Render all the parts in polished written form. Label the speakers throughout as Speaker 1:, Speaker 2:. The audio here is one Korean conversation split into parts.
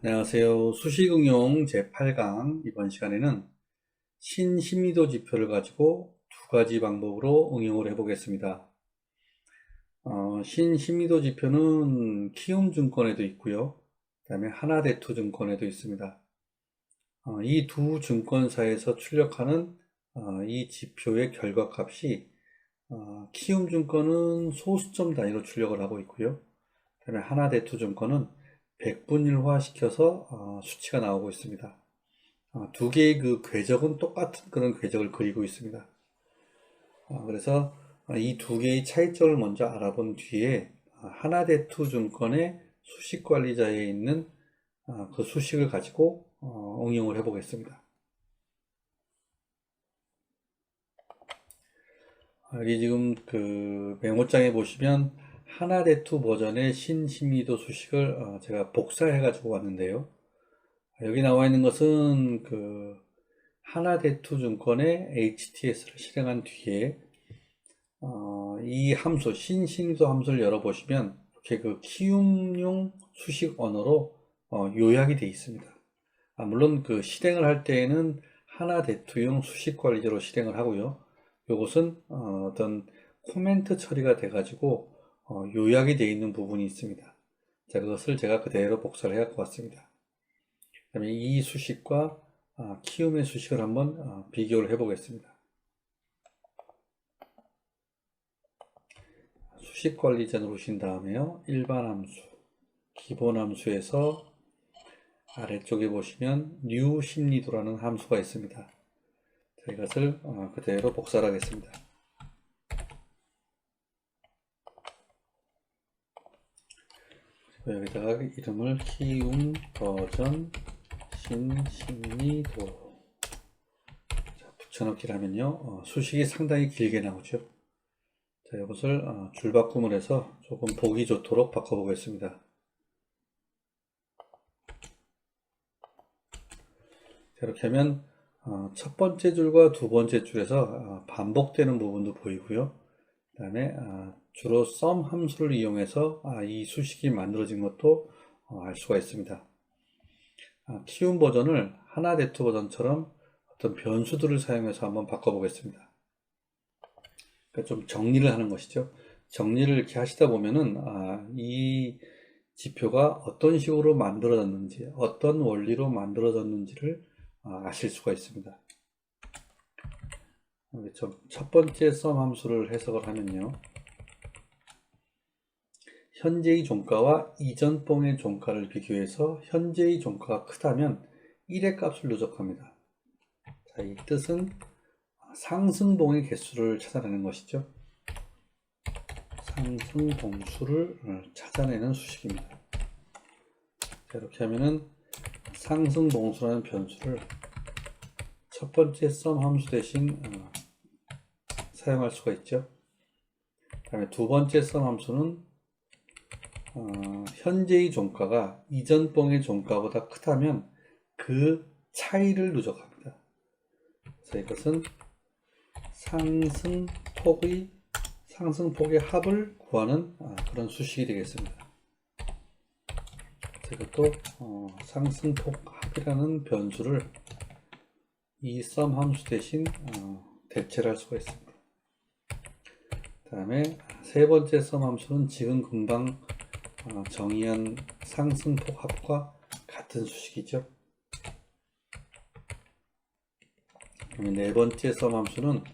Speaker 1: 안녕하세요. 수식응용 제8강 이번 시간에는 신신미도 지표를 가지고 두 가지 방법으로 응용을 해보겠습니다. 신신미도 지표는 키움증권에도 있고요. 그 다음에 하나대투증권에도 있습니다. 이 두 증권사에서 출력하는 이 지표의 결과값이 키움증권은 소수점 단위로 출력을 하고 있고요. 그 다음에 하나대투증권은 백분율화 시켜서 수치가 나오고 있습니다. 두 개의 그 궤적은 똑같은 그런 궤적을 그리고 있습니다. 그래서 이 두 개의 차이점을 먼저 알아본 뒤에 하나대투증권의 수식관리자에 있는 그 수식을 가지고 응용을 해보겠습니다. 여기 지금 그 메모장에 보시면 하나대투 버전의 신신미도 수식을 제가 복사해 가지고 왔는데요. 여기 나와 있는 것은 그 하나대투증권의 HTS를 실행한 뒤에 이 함수 신신미도 함수를 열어보시면 이렇게 그 키움용 수식 언어로 요약이 되어 있습니다. 물론 그 실행을 할 때에는 하나대투용 수식 관리자로 실행을 하고요. 이것은 어떤 코멘트 처리가 돼 가지고 요약이 되어 있는 부분이 있습니다. 자, 그것을 제가 그대로 복사를 해 갖고 왔습니다. 그다음에 이 수식과 키움의 수식을 한번 비교를 해 보겠습니다. 수식 관리자 누르신 다음에요. 일반 함수, 기본 함수에서 아래쪽에 보시면 new 심리도라는 함수가 있습니다. 자, 이것을 그대로 복사를 하겠습니다. 여기다가 이름을 키움 버전 신심리도 붙여넣기를 하면요 수식이 상당히 길게 나오죠. 자, 이것을 줄바꿈을 해서 조금 보기 좋도록 바꿔보겠습니다. 자, 이렇게 하면 첫 번째 줄과 두 번째 줄에서 반복되는 부분도 보이고요. 그 다음에 주로 sum 함수를 이용해서 이 수식이 만들어진 것도 알 수가 있습니다. 키움 버전을 하나대투 버전처럼 어떤 변수들을 사용해서 한번 바꿔보겠습니다. 그러니까 좀 정리를 하는 것이죠. 정리를 이렇게 하시다 보면은 이 지표가 어떤 식으로 만들어졌는지, 어떤 원리로 만들어졌는지를 아실 수가 있습니다. 첫 번째 sum 함수를 해석을 하면요. 현재의 종가와 이전 봉의 종가를 비교해서 현재의 종가가 크다면 1의 값을 누적합니다. 자, 이 뜻은 상승봉의 개수를 찾아내는 것이죠. 상승봉수를 찾아내는 수식입니다. 자, 이렇게 하면은 상승봉수라는 변수를 첫 번째 sum 함수 대신 사용할 수가 있죠. 그 다음에 두 번째 sum 함수는 현재의 종가가 이전 봉의 종가보다 크다면 그 차이를 누적합니다. 그래서 이것은 상승폭의 합을 구하는 그런 수식이 되겠습니다. 이것도 상승폭 합이라는 변수를 이 sum 함수 대신 대체를 할 수가 있습니다. 그 다음에 세 번째 sum 함수는 지금 금방 정의한 상승폭 합과 같은 수식이죠. 네 번째 sum 함수는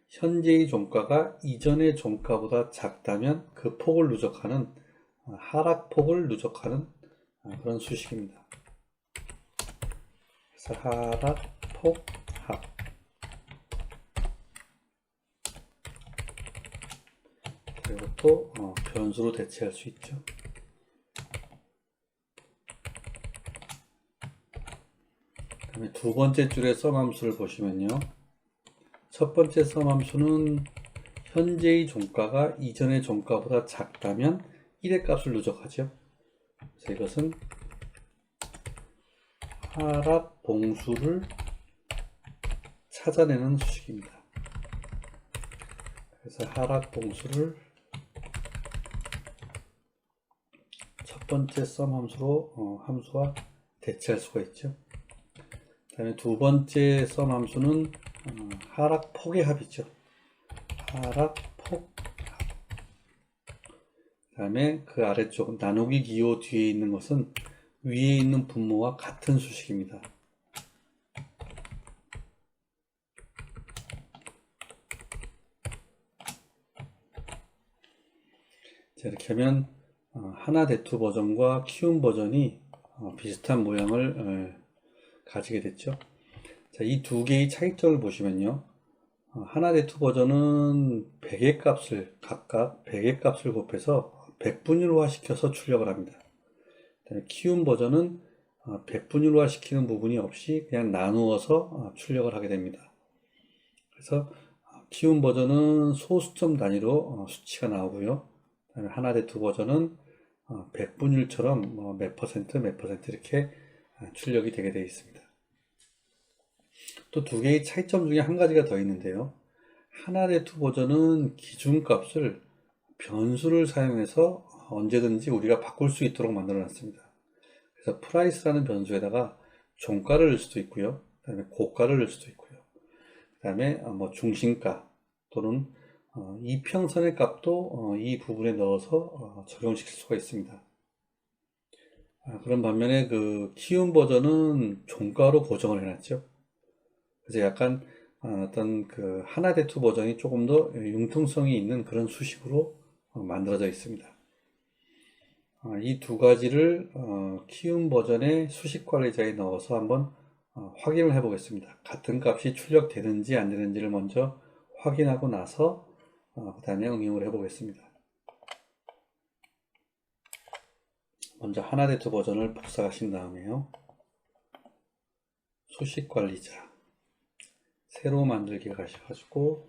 Speaker 1: 현재의 종가가 이전의 종가보다 작다면 그 폭을 누적하는 하락폭을 누적하는 그런 수식입니다. 그래서 하락폭 합. 이것도 변수로 대체할 수 있죠. 그다음에 두 번째 줄의 sum 함수를 보시면요. 첫 번째 sum 함수는 현재의 종가가 이전의 종가보다 작다면 1의 값을 누적하죠. 그래서 이것은 하락 봉수를 찾아내는 수식입니다. 그래서 하락 봉수를 첫 번째 sum 함수로 함수와 대체할 수가 있죠. 그 다음에 두 번째 썸 함수는 하락폭의 합이죠. 하락폭. 그 다음에 그 아래쪽 나누기 기호 뒤에 있는 것은 위에 있는 분모와 같은 수식입니다. 자, 이렇게 하면 하나대투 버전과 키움 버전이 비슷한 모양을 가지게 됐죠. 자, 이 두 개의 차이점을 보시면요. 하나대투 버전은 100의 값을 각각 100의 값을 곱해서 100분율화 시켜서 출력을 합니다. 키움 버전은 100분율화 시키는 부분이 없이 그냥 나누어서 출력을 하게 됩니다. 그래서 키움 버전은 소수점 단위로 수치가 나오고요. 하나대투 버전은 100분율처럼 몇 퍼센트 이렇게 출력이 되게 되어 있습니다. 또 두 개의 차이점 중에 한 가지가 더 있는데요. 하나대투 버전은 기준값을 변수를 사용해서 언제든지 우리가 바꿀 수 있도록 만들어 놨습니다. 그래서 price라는 변수에다가 종가를 넣을 수도 있고요. 그 다음에 고가를 넣을 수도 있고요. 그 다음에 중심가 또는 이평선의 값도 이 부분에 넣어서 적용시킬 수가 있습니다. 그런 반면에 그 키움 버전은 종가로 고정을 해놨죠. 그래서 약간 어떤 그 하나대투 버전이 조금 더 융통성이 있는 그런 수식으로 만들어져 있습니다. 이 두 가지를 키움 버전의 수식 관리자에 넣어서 한번 확인을 해 보겠습니다. 같은 값이 출력되는지 안 되는지를 먼저 확인하고 나서 그 다음에 응용을 해 보겠습니다. 먼저 하나대투 버전을 복사하신 다음에요. 수식 관리자 새로 만들기 가셔가지고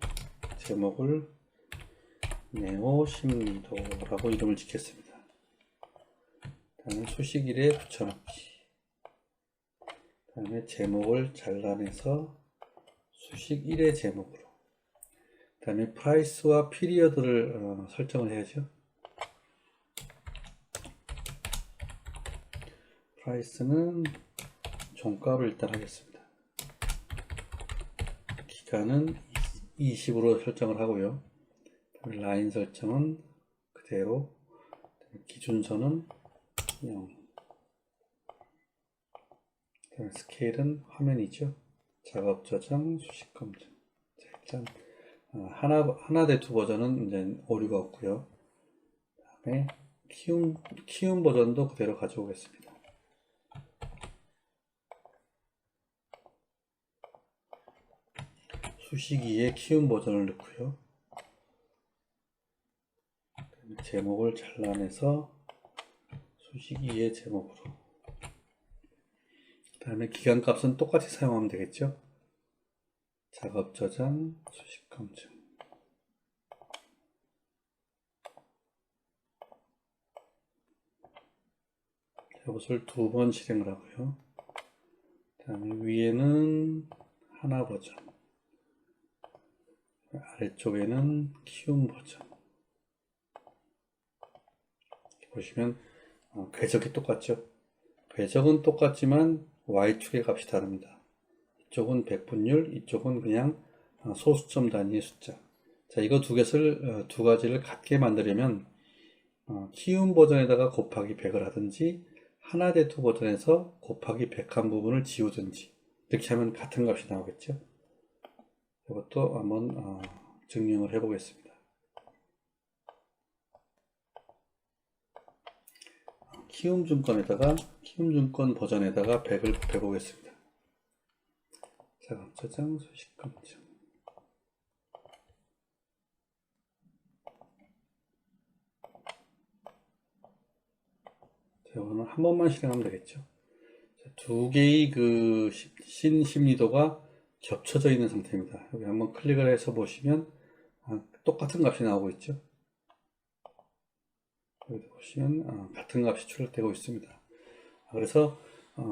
Speaker 1: 제목을 네오 심리도라고 이름을 짓겠습니다. 다음에 수식 1에 붙여넣기. 다음에 제목을 잘라내서 수식 1의 제목으로. 다음에 프라이스와 피리어드를 설정을 해야죠. 프라이스는 종가로 일단 하겠습니다. 기간은 20으로 설정을 하고요. 다음에 라인 설정은 그대로. 기준선은 0. 그다음에 스케일은 화면이죠. 작업 저장, 수식 검증. 자, 일단 하나대투 버전은 이제 오류가 없고요. 그다음에 키움 버전도 그대로 가져오겠습니다. 수식 2에 키움 버전을 넣고요. 제목을 잘라내서 수식 2의 제목으로. 그 다음에 기간값은 똑같이 사용하면 되겠죠. 작업 저장, 수식 검증. 이것을 두 번 실행을 하고요. 그 다음에 위에는 하나 버전, 아래쪽에는 키움 버전. 보시면 궤적이 똑같죠. 궤적은 똑같지만 Y축의 값이 다릅니다. 이쪽은 100분율, 이쪽은 그냥 소수점 단위의 숫자. 자, 이거 두 가지를 같게 만들려면 키움 버전에다가 곱하기 100을 하든지 하나대투 버전에서 곱하기 100한 부분을 지우든지 이렇게 하면 같은 값이 나오겠죠. 이것도 한번 증명을 해 보겠습니다. 키움증권 버전에다가 100을 곱해 보겠습니다. 작업 저장, 수식 검증. 자, 이거는 한 번만 실행하면 되겠죠. 자, 두 개의 그 심리도가 겹쳐져 있는 상태입니다. 여기 한번 클릭을 해서 보시면 똑같은 값이 나오고 있죠. 여기 보시면 같은 값이 출력되고 있습니다. 그래서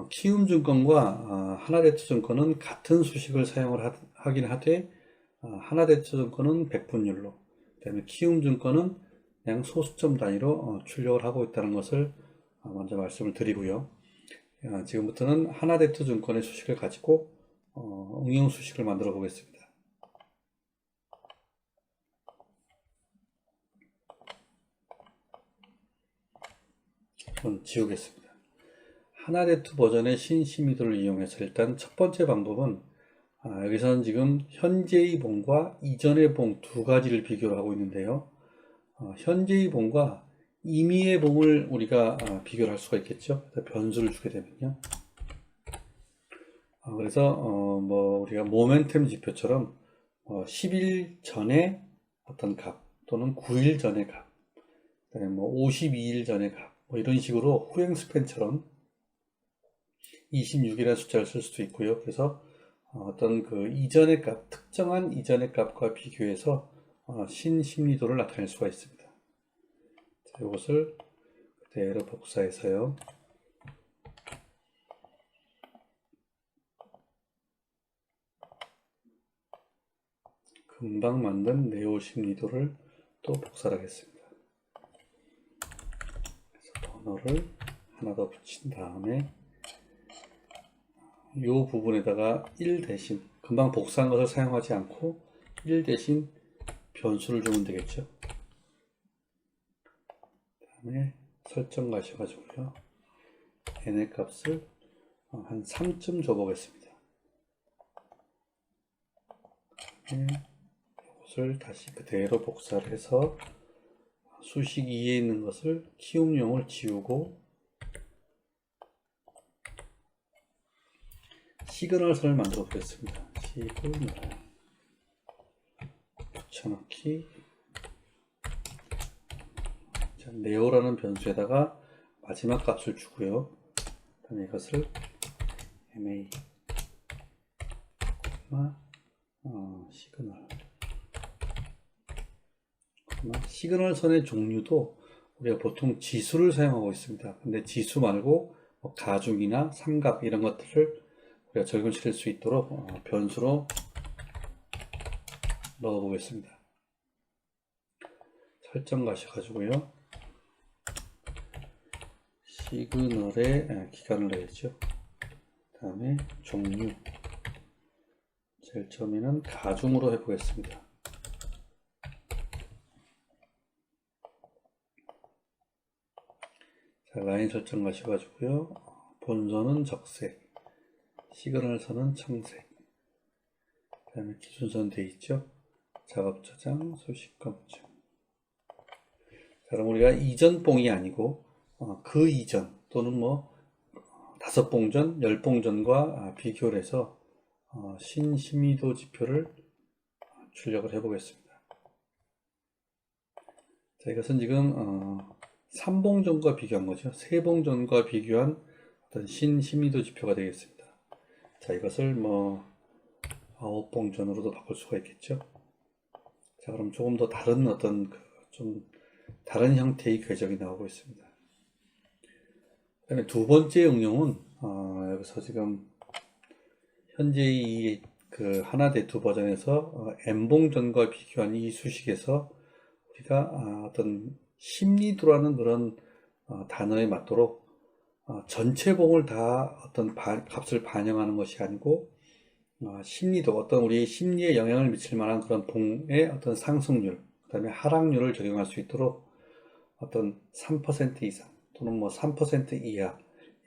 Speaker 1: 키움증권과 하나대투증권은 같은 수식을 사용을 하긴 하되 하나대투증권은 100분율로, 그 다음에 키움증권은 그냥 소수점 단위로 출력을 하고 있다는 것을 먼저 말씀을 드리고요. 지금부터는 하나대투증권의 수식을 가지고 응용 수식을 만들어 보겠습니다. 지우겠습니다. 하나대투 버전의 신심의도를 이용해서 일단 첫 번째 방법은 여기서는 지금 현재의 봉과 이전의 봉 두 가지를 비교를 하고 있는데요. 현재의 봉과 임의의 봉을 우리가 비교를 할 수가 있겠죠. 변수를 주게 되면요. 그래서 뭐 우리가 모멘텀 지표처럼 10일 전에 어떤 값 또는 9일 전의 값, 그다음에 뭐 52일 전의 값, 뭐 이런 식으로 후행 스팬처럼 26이라는 숫자를 쓸 수도 있고요. 그래서 어떤 그 이전의 값, 특정한 이전의 값과 비교해서 신심리도를 나타낼 수가 있습니다. 자, 이것을 그대로 복사해서요. 금방 만든 네오 심리도를 또 복사를 하겠습니다. 그래서 번호를 하나 더 붙인 다음에 이 부분에다가 1 대신 금방 복사한 것을 사용하지 않고 1 대신 변수를 주면 되겠죠. 그 다음에 설정 가셔가지고요. n의 값을 한 3쯤 줘보겠습니다. 이것을 다시 그대로 복사를 해서 수식 2에 있는 것을 키움용을 지우고 시그널 선을 만들어 보겠습니다. 시그널 붙여넣기. 자, 네오라는 변수에다가 마지막 값을 주고요. 그다음에 이것을 ma 시그널 시그널 선의 종류도 우리가 보통 지수를 사용하고 있습니다. 근데 지수 말고 뭐 가중이나 삼각 이런 것들을 우리가 적용시킬 수 있도록 변수로 넣어 보겠습니다. 설정 가셔가지고요. 시그널에 기간을 넣어야죠. 그 다음에 종류 제일 처음에는 가중으로 해보겠습니다. 자, 라인 설정 가셔가지고요. 본선은 적색, 시그널 선은 청색, 그 다음에 기준선 되어 있죠. 작업 저장, 수식 검증. 자, 그럼 우리가 이전 봉이 아니고 그 이전 또는 뭐 5봉 전, 10봉 전과 비교를 해서 신심의도 지표를 출력을 해 보겠습니다. 자, 이것은 지금 3봉 전과 비교한 거죠. 3봉 전과 비교한 어떤 신심의도 지표가 되겠습니다. 자, 이것을 뭐 9봉 전으로도 바꿀 수가 있겠죠. 자, 그럼 조금 더 다른 어떤 좀 다른 형태의 궤적이 나오고 있습니다. 그 다음에 두 번째 응용은 여기서 지금 현재의 그 하나대투 버전에서 n봉 전과 비교한 이 수식에서 우리가 어떤 심리도라는 그런 단어에 맞도록 전체 봉을 다 어떤 값을 반영하는 것이 아니고 심리도 어떤 우리의 심리에 영향을 미칠 만한 그런 봉의 어떤 상승률, 그 다음에 하락률을 적용할 수 있도록 어떤 3% 이상 또는 뭐 3% 이하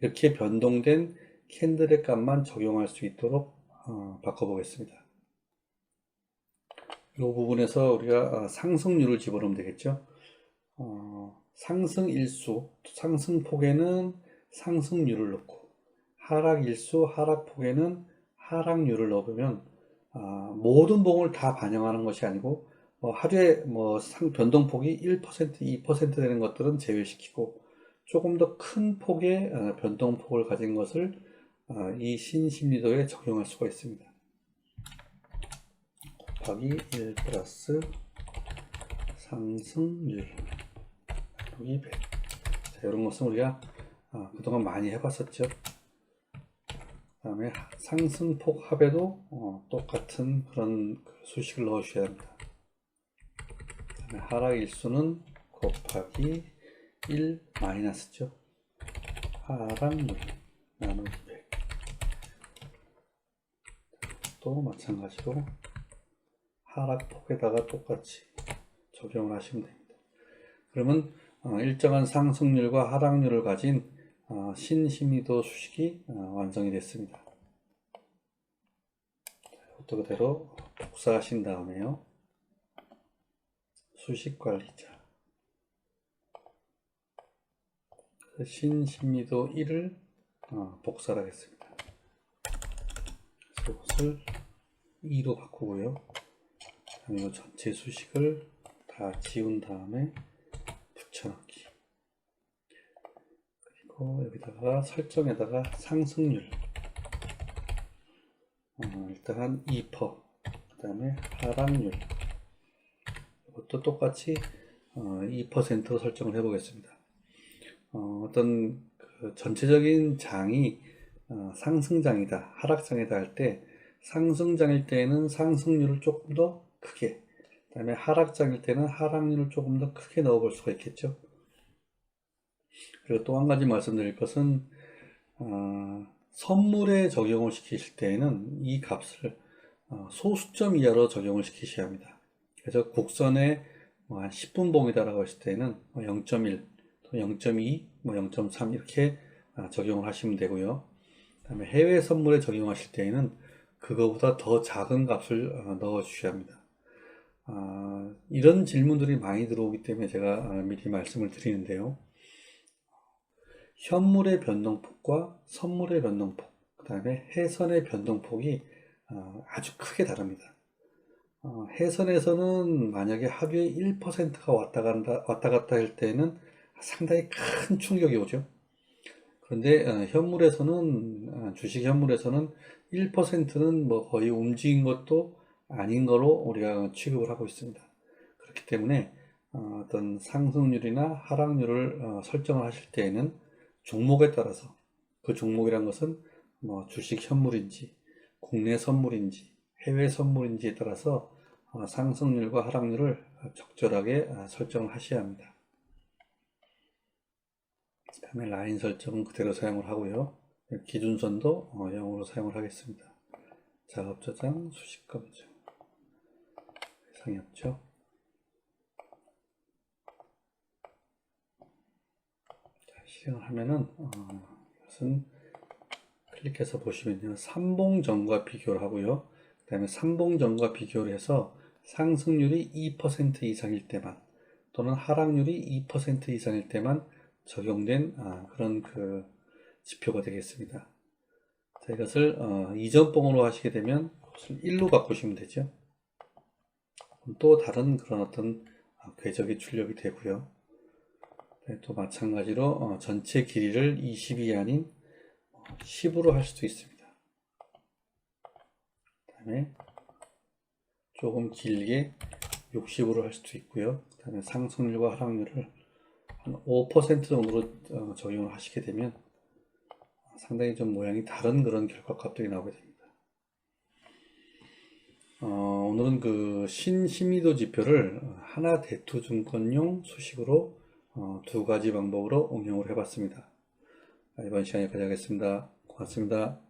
Speaker 1: 이렇게 변동된 캔들의 값만 적용할 수 있도록 바꿔보겠습니다. 이 부분에서 우리가 상승률을 집어넣으면 되겠죠. 상승 일수, 상승폭에는 상승률을 넣고 하락 일수, 하락폭에는 하락률을 넣으면 모든 봉을 다 반영하는 것이 아니고 하루에 뭐 변동폭이 1%, 2% 되는 것들은 제외시키고 조금 더 큰 폭의 변동폭을 가진 것을 이 신심리도에 적용할 수가 있습니다. 곱하기 1 플러스 상승률 나누기 100. 자, 이런 것은 우리가 그동안 많이 해봤었죠. 그 다음에 상승폭 합에도 똑같은 그런 수식을 넣어주셔야 합니다. 그 다음에 하락일수는 곱하기 1 마이너스죠. 하락률 나누기 100. 또 마찬가지로 하락폭에다가 똑같이 적용을 하시면 됩니다. 그러면 일정한 상승률과 하락률을 가진 신심리도 수식이 완성이 됐습니다. 이것도 그대로 복사하신 다음에요. 수식관리자 신심리도 1을 복사를 하겠습니다. 이것을 2로 바꾸고요. 이 전체 수식을 다 지운 다음에 붙여넣기. 그리고 여기다가 설정에다가 상승률 일단 한 2%, 그 다음에 하락률 이것도 똑같이 2%로 설정을 해 보겠습니다. 어떤 그 전체적인 장이 상승장이다, 하락장이다 할 때 상승장일 때에는 상승률을 조금 더 크게, 그 다음에 하락장일 때는 하락률을 조금 더 크게 넣어 볼 수가 있겠죠. 그리고 또 한 가지 말씀드릴 것은 선물에 적용을 시키실 때에는 이 값을 소수점 이하로 적용을 시키셔야 합니다. 그래서 곡선에 한 10분봉이다 라고 했을 때는 0.1, 0.2, 0.3 이렇게 적용을 하시면 되고요. 그 다음에 해외 선물에 적용하실 때에는 그거보다 더 작은 값을 넣어 주셔야 합니다. 이런 질문들이 많이 들어오기 때문에 제가 미리 말씀을 드리는데요. 현물의 변동폭과 선물의 변동폭, 그 다음에 해선의 변동폭이 아주 크게 다릅니다. 해선에서는 만약에 하루에 1%가 왔다 갔다 할 때는 상당히 큰 충격이 오죠. 그런데 주식 현물에서는 1%는 뭐 거의 움직인 것도 아닌 거로 우리가 취급을 하고 있습니다. 그렇기 때문에 어떤 상승률이나 하락률을 설정을 하실 때에는 종목에 따라서, 그 종목이란 것은 뭐 주식 현물인지 국내 선물인지 해외 선물인지에 따라서 상승률과 하락률을 적절하게 설정을 하셔야 합니다. 그 다음에 라인 설정은 그대로 사용을 하고요. 기준선도 0으로 사용을 하겠습니다. 작업 저장, 수식 검증. 이상이 없죠. 자, 실행을 하면은 이것은 클릭해서 보시면요, 삼봉전과 비교를 하고요. 그 다음에 삼봉전과 비교를 해서 상승률이 2% 이상일 때만, 또는 하락률이 2% 이상일 때만 적용된 그런 그 지표가 되겠습니다. 자, 이것을 이전봉으로 하시게 되면 그것을 1로 바꾸시면 되죠. 또 다른 그런 어떤 궤적이 출력이 되고요. 네, 또 마찬가지로 전체 길이를 20이 아닌 10으로 할 수도 있습니다. 그 다음에 조금 길게 60으로 할 수도 있고요. 그 다음에 상승률과 하락률을 한 5% 정도로 적용을 하시게 되면 상당히 좀 모양이 다른 그런 결과값들이 나오게 됩니다. 오늘은 그 신심리도 지표를 하나대투증권용 수식으로 두 가지 방법으로 응용을 해봤습니다. 이번 시간에 여기까지 하겠습니다. 고맙습니다.